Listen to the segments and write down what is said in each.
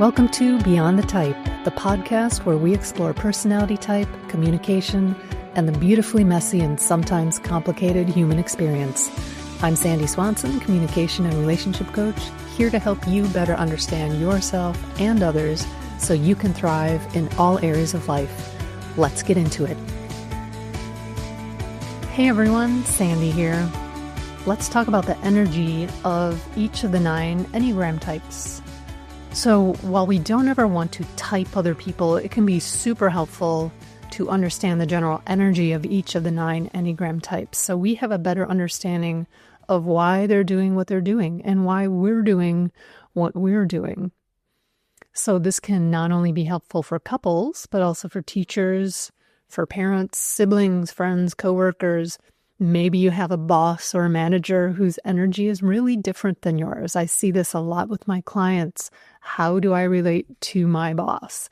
Welcome to Beyond the Type, the podcast where we explore personality type, communication, and the beautifully messy and sometimes complicated human experience. I'm Sandy Swanson, communication and relationship coach, here to help you better understand yourself and others so you can thrive in all areas of life. Let's get into it. Hey everyone, Sandy here. Let's talk about the energy of each of the 9 Enneagram types. So while we don't ever want to type other people, it can be super helpful to understand the general energy of each of the 9 Enneagram types. So we have a better understanding of why they're doing what they're doing and why we're doing what we're doing. So this can not only be helpful for couples, but also for teachers, for parents, siblings, friends, coworkers. Maybe you have a boss or a manager whose energy is really different than yours. I see this a lot with my clients. How do I relate to my boss?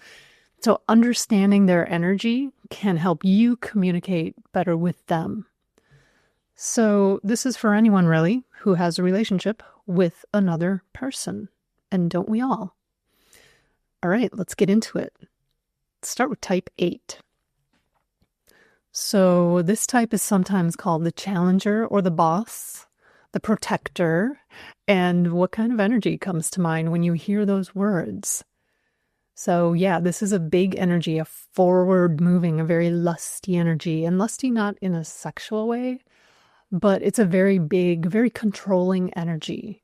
So understanding their energy can help you communicate better with them. So this is for anyone really who has a relationship with another person. And don't we all? All right, let's get into it. Let's start with type 8. So this type is sometimes called the challenger or the boss, the protector. And what kind of energy comes to mind when you hear those words? So yeah, this is a big energy, a forward moving, a very lusty energy. And lusty not in a sexual way, but it's a very big, very controlling energy.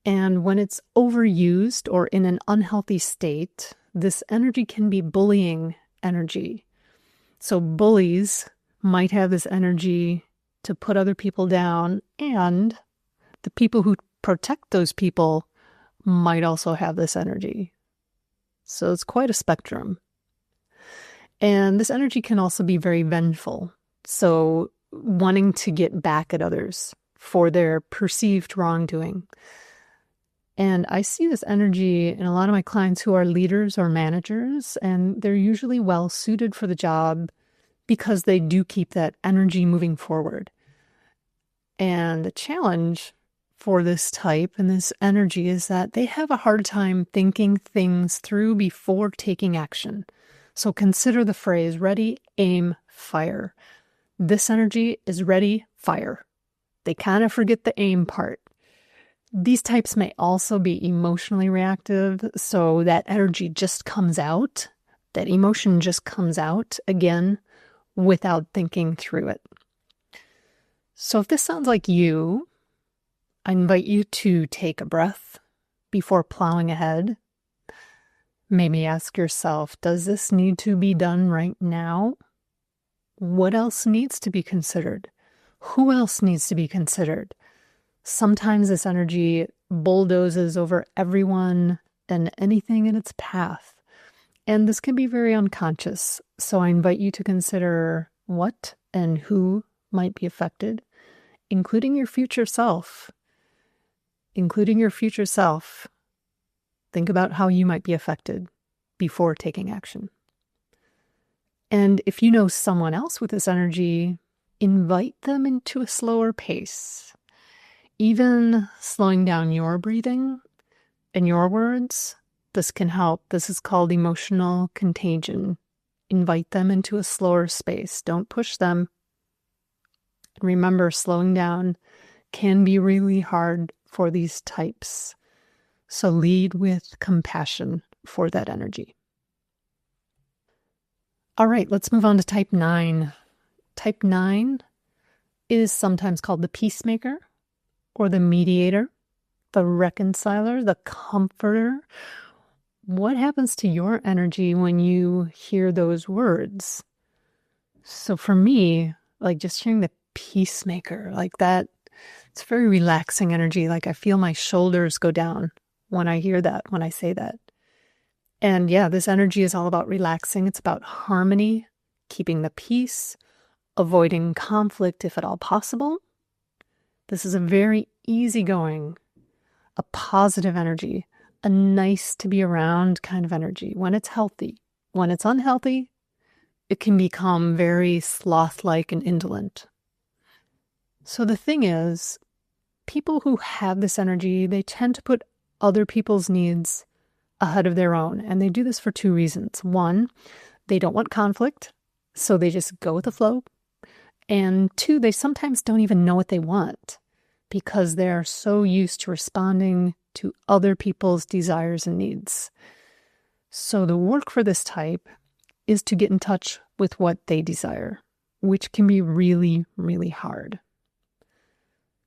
And when it's overused or in an unhealthy state, this energy can be bullying energy. So bullies might have this energy to put other people down, and the people who protect those people might also have this energy. So it's quite a spectrum. And this energy can also be very vengeful. So wanting to get back at others for their perceived wrongdoing. And I see this energy in a lot of my clients who are leaders or managers, and they're usually well suited for the job because they do keep that energy moving forward. And the challenge for this type and this energy is that they have a hard time thinking things through before taking action. So consider the phrase ready, aim, fire. This energy is ready, fire. They kind of forget the aim part. These types may also be emotionally reactive, so that energy just comes out. That emotion just comes out again without thinking through it. So if this sounds like you, I invite you to take a breath before plowing ahead. Maybe ask yourself, does this need to be done right now? What else needs to be considered? Who else needs to be considered? Sometimes this energy bulldozes over everyone and anything in its path. And this can be very unconscious. So I invite you to consider what and who might be affected, including your future self. Including your future self. Think about how you might be affected before taking action. And if you know someone else with this energy, invite them into a slower pace. Even slowing down your breathing and your words, this can help. This is called emotional contagion. Invite them into a slower space. Don't push them. Remember, slowing down can be really hard for these types. So lead with compassion for that energy. All right, let's move on to type 9. Type 9 is sometimes called the peacemaker, or the mediator, the reconciler, the comforter. What happens to your energy when you hear those words? So for me, like just hearing the peacemaker, like that, it's very relaxing energy. Like I feel my shoulders go down when I hear that, when I say that. And yeah, this energy is all about relaxing. It's about harmony, keeping the peace, avoiding conflict if at all possible. This is a very easygoing, a positive energy, a nice to be around kind of energy when it's healthy. When it's unhealthy, it can become very sloth-like and indolent. So the thing is, people who have this energy, they tend to put other people's needs ahead of their own. And they do this for two reasons. One, they don't want conflict, so they just go with the flow. And two, they sometimes don't even know what they want because they're so used to responding to other people's desires and needs. So the work for this type is to get in touch with what they desire, which can be really, really hard.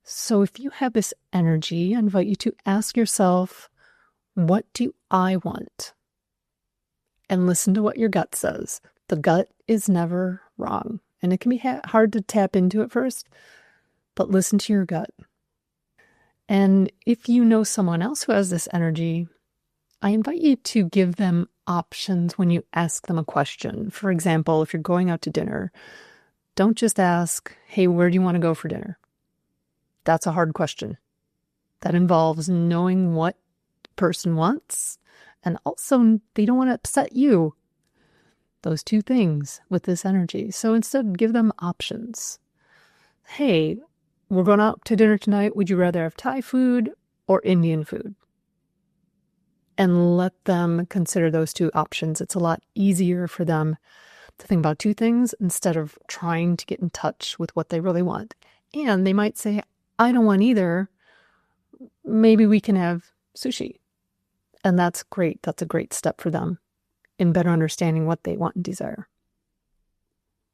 So if you have this energy, I invite you to ask yourself, what do I want? And listen to what your gut says. The gut is never wrong. And it can be hard to tap into at first, but listen to your gut. And if you know someone else who has this energy, I invite you to give them options when you ask them a question. For example, if you're going out to dinner, don't just ask, hey, where do you want to go for dinner? That's a hard question. That involves knowing what the person wants, and also they don't want to upset you. Those two things with this energy. So instead, give them options. Hey, we're going out to dinner tonight. Would you rather have Thai food or Indian food? And let them consider those two options. It's a lot easier for them to think about two things instead of trying to get in touch with what they really want. And they might say, I don't want either. Maybe we can have sushi. And that's great. That's a great step for them in better understanding what they want and desire.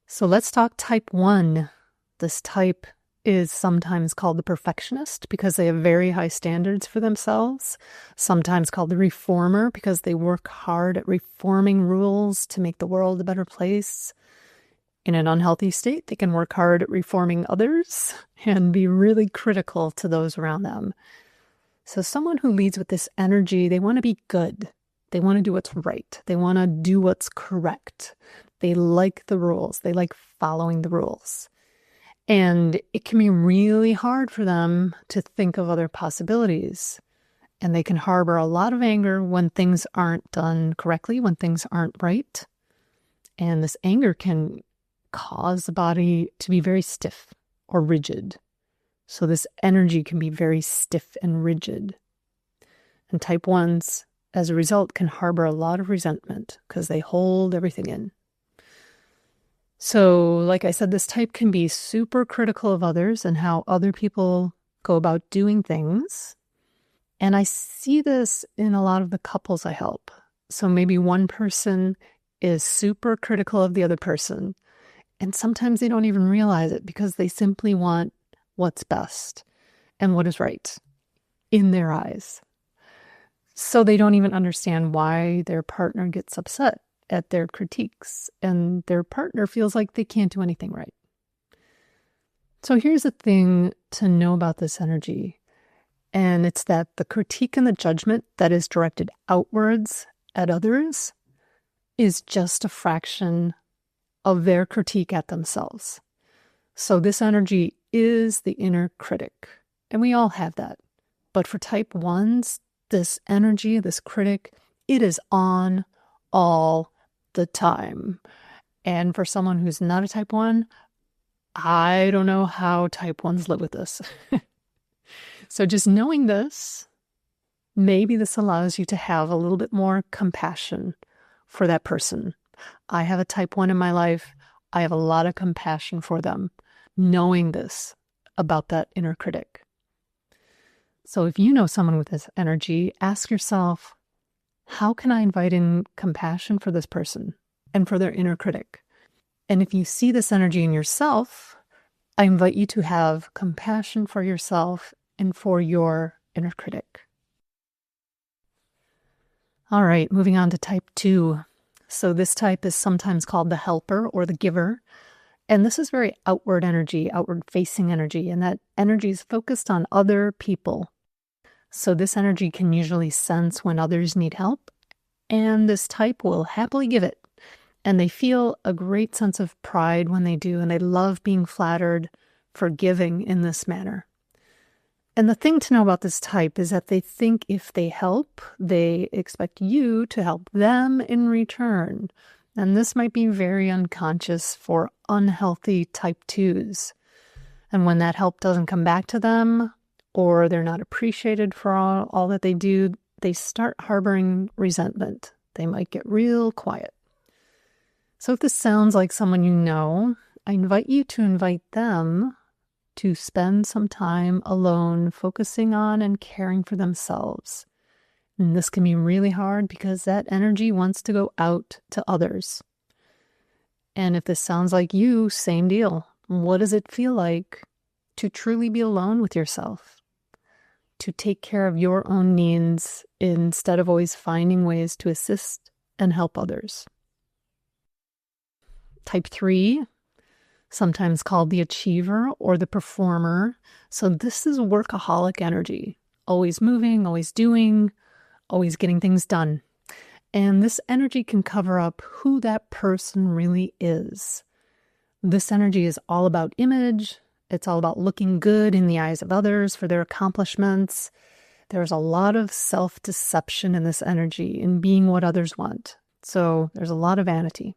So let's talk type 1. This type is sometimes called the perfectionist because they have very high standards for themselves. Sometimes called the reformer because they work hard at reforming rules to make the world a better place. In an unhealthy state, they can work hard at reforming others and be really critical to those around them. So someone who leads with this energy, they want to be good. They want to do what's right. They want to do what's correct. They like the rules. They like following the rules. And it can be really hard for them to think of other possibilities. And they can harbor a lot of anger when things aren't done correctly, when things aren't right. And this anger can cause the body to be very stiff or rigid. So this energy can be very stiff and rigid. And type 1s, as a result, can harbor a lot of resentment because they hold everything in. So, like I said, this type can be super critical of others and how other people go about doing things. And I see this in a lot of the couples I help. So maybe one person is super critical of the other person. And sometimes they don't even realize it because they simply want what's best and what is right in their eyes. So they don't even understand why their partner gets upset at their critiques and their partner feels like they can't do anything right. So here's the thing to know about this energy. And it's that the critique and the judgment that is directed outwards at others is just a fraction of their critique at themselves. So this energy is the inner critic. And we all have that. But for type 1s, this energy, this critic, it is on all the time. And for someone who's not a type 1, I don't know how type 1s live with this. So just knowing this, maybe this allows you to have a little bit more compassion for that person. I have a type 1 in my life. I have a lot of compassion for them, knowing this about that inner critic. So if you know someone with this energy, ask yourself, how can I invite in compassion for this person and for their inner critic? And if you see this energy in yourself, I invite you to have compassion for yourself and for your inner critic. All right, moving on to type 2. So this type is sometimes called the helper or the giver. And this is very outward energy, outward facing energy. And that energy is focused on other people. So this energy can usually sense when others need help. And this type will happily give it. And they feel a great sense of pride when they do. And they love being flattered for giving in this manner. And the thing to know about this type is that they think if they help, they expect you to help them in return. And this might be very unconscious for unhealthy type 2s. And when that help doesn't come back to them, or they're not appreciated for all that they do, they start harboring resentment. They might get real quiet. So if this sounds like someone you know, I invite you to invite them to spend some time alone, focusing on and caring for themselves. And this can be really hard because that energy wants to go out to others. And if this sounds like you, same deal. What does it feel like to truly be alone with yourself? To take care of your own needs instead of always finding ways to assist and help others. Type 3, sometimes called the achiever or the performer. So this is workaholic energy, always moving, always doing, always getting things done. And this energy can cover up who that person really is. This energy is all about image. It's all about looking good in the eyes of others for their accomplishments. There's a lot of self-deception in this energy, in being what others want. So there's a lot of vanity.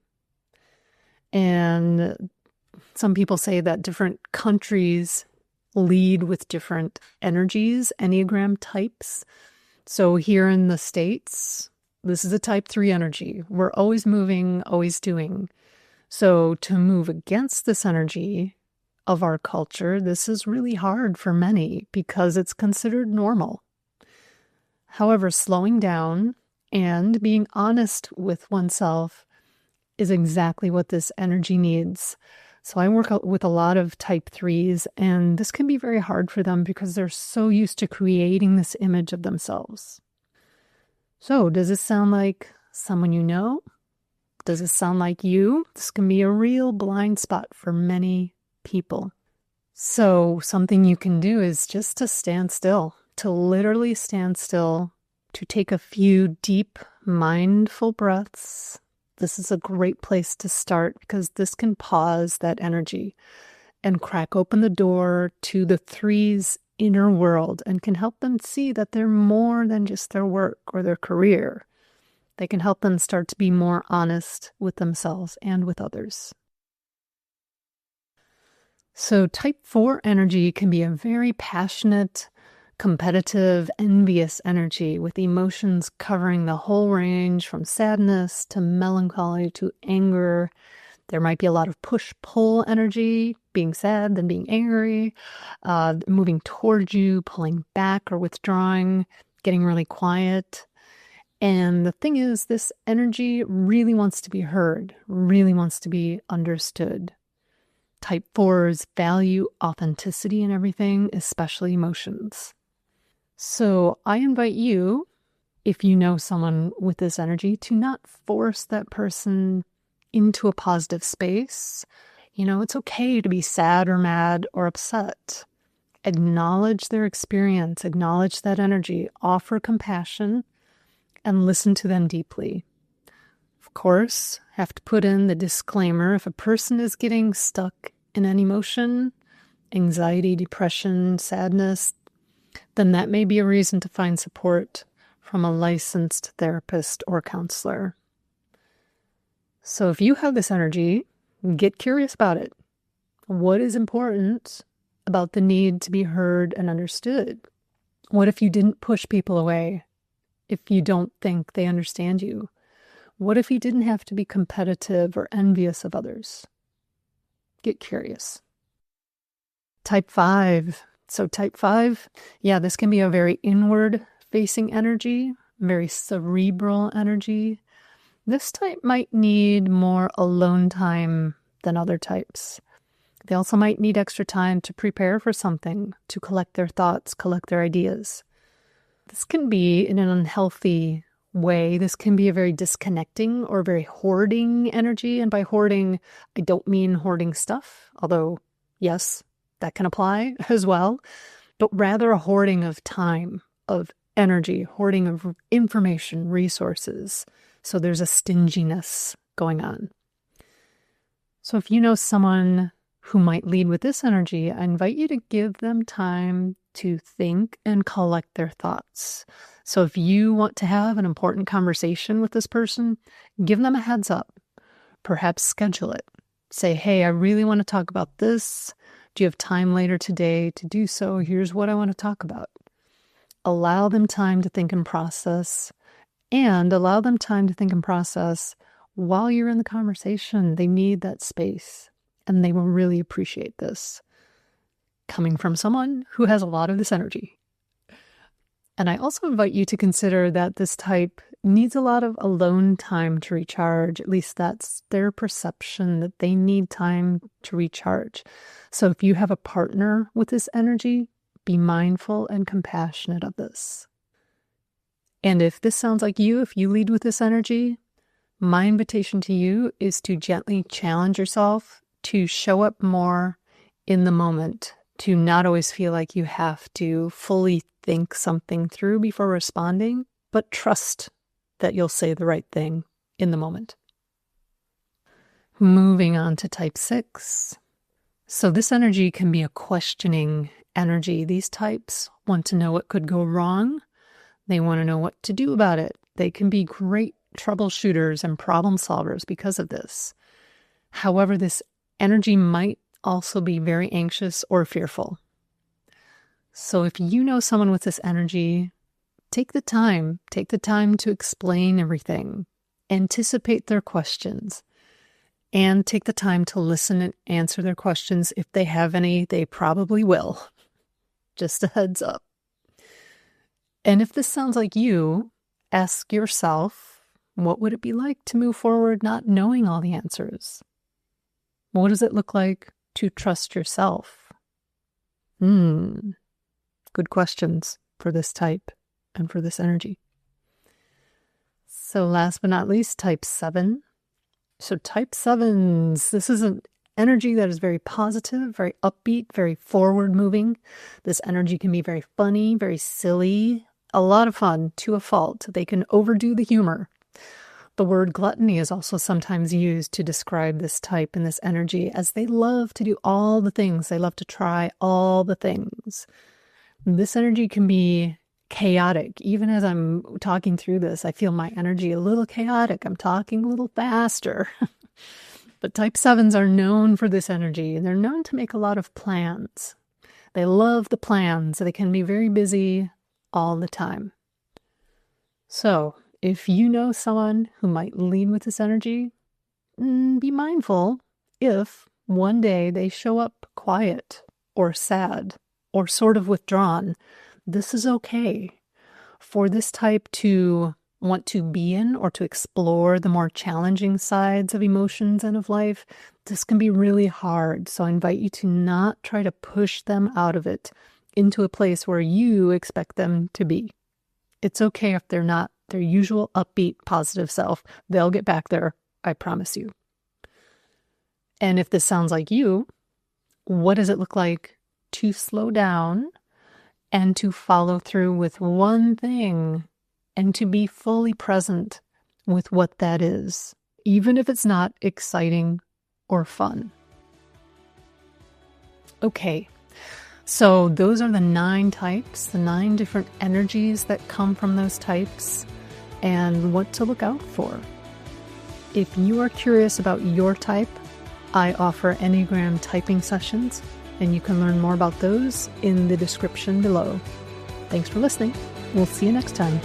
And some people say that different countries lead with different energies, Enneagram types. So here in the States, this is a type 3 energy. We're always moving, always doing. So to move against this energy of our culture, this is really hard for many because it's considered normal. However, slowing down and being honest with oneself is exactly what this energy needs. So I work with a lot of type 3s, and this can be very hard for them because they're so used to creating this image of themselves. So does this sound like someone you know? Does it sound like you? This can be a real blind spot for many people. So something you can do is just to stand still, to literally stand still, to take a few deep, mindful breaths. This is a great place to start because this can pause that energy and crack open the door to the 3's inner world and can help them see that they're more than just their work or their career. They can help them start to be more honest with themselves and with others. So type 4 energy can be a very passionate, competitive, envious energy with emotions covering the whole range from sadness to melancholy to anger. There might be a lot of push-pull energy, being sad, then being angry, moving towards you, pulling back or withdrawing, getting really quiet. And the thing is, this energy really wants to be heard, really wants to be understood. Type 4s value authenticity in everything, especially emotions. So I invite you, if you know someone with this energy, to not force that person into a positive space. You know, it's okay to be sad or mad or upset. Acknowledge their experience, acknowledge that energy, offer compassion, and listen to them deeply. Of course, have to put in the disclaimer, if a person is getting stuck in an emotion, anxiety, depression, sadness, then that may be a reason to find support from a licensed therapist or counselor. So if you have this energy, get curious about it. What is important about the need to be heard and understood? What if you didn't push people away if you don't think they understand you? What if you didn't have to be competitive or envious of others? Get curious. Type 5. So type 5, yeah, this can be a very inward-facing energy, very cerebral energy. This type might need more alone time than other types. They also might need extra time to prepare for something, to collect their thoughts, collect their ideas. This can be in an unhealthy way. This can be a very disconnecting or very hoarding energy. And by hoarding, I don't mean hoarding stuff, although yes, that can apply as well, but rather a hoarding of time, of energy, hoarding of information, resources. So there's a stinginess going on. So if you know someone who might lead with this energy, I invite you to give them time to think and collect their thoughts. So if you want to have an important conversation with this person, give them a heads up. Perhaps schedule it. Say, hey, I really want to talk about this. Do you have time later today to do so? Here's what I want to talk about. Allow them time to think and process, and allow them time to think and process while you're in the conversation. They need that space, and they will really appreciate this coming from someone who has a lot of this energy. And I also invite you to consider that this type needs a lot of alone time to recharge. At least that's their perception, that they need time to recharge. So if you have a partner with this energy, be mindful and compassionate of this. And if this sounds like you, if you lead with this energy, my invitation to you is to gently challenge yourself to show up more in the moment, to not always feel like you have to fully think something through before responding, but trust that you'll say the right thing in the moment. Moving on to type 6. So this energy can be a questioning energy. These types want to know what could go wrong. They want to know what to do about it. They can be great troubleshooters and problem solvers because of this. However, this energy might also be very anxious or fearful. So if you know someone with this energy, take the time to explain everything, anticipate their questions, and take the time to listen and answer their questions. If they have any, they probably will. Just a heads up. And if this sounds like you, ask yourself, what would it be like to move forward not knowing all the answers? What does it look like to trust yourself? Good questions for this type and for this energy. So last but not least, type 7. So type 7s, this is an energy that is very positive, very upbeat, very forward moving. This energy can be very funny, very silly, a lot of fun to a fault. They can overdo the humor. The word gluttony is also sometimes used to describe this type and this energy, as they love to do all the things. They love to try all the things. This energy can be chaotic. Even as I'm talking through this, I feel my energy a little chaotic. I'm talking a little faster. But type 7s are known for this energy, and they're known to make a lot of plans. They love the plans. They can be very busy all the time. So if you know someone who might lean with this energy, be mindful if one day they show up quiet or sad or sort of withdrawn. This is okay. For this type to want to be in or to explore the more challenging sides of emotions and of life, this can be really hard. So I invite you to not try to push them out of it into a place where you expect them to be. It's okay if they're not their usual upbeat, positive self. They'll get back there, I promise you. And if this sounds like you, what does it look like to slow down and to follow through with one thing and to be fully present with what that is, even if it's not exciting or fun? Okay. So those are the 9 types, the 9 different energies that come from those types, and what to look out for. If you are curious about your type, I offer Enneagram typing sessions, and you can learn more about those in the description below. Thanks for listening. We'll see you next time.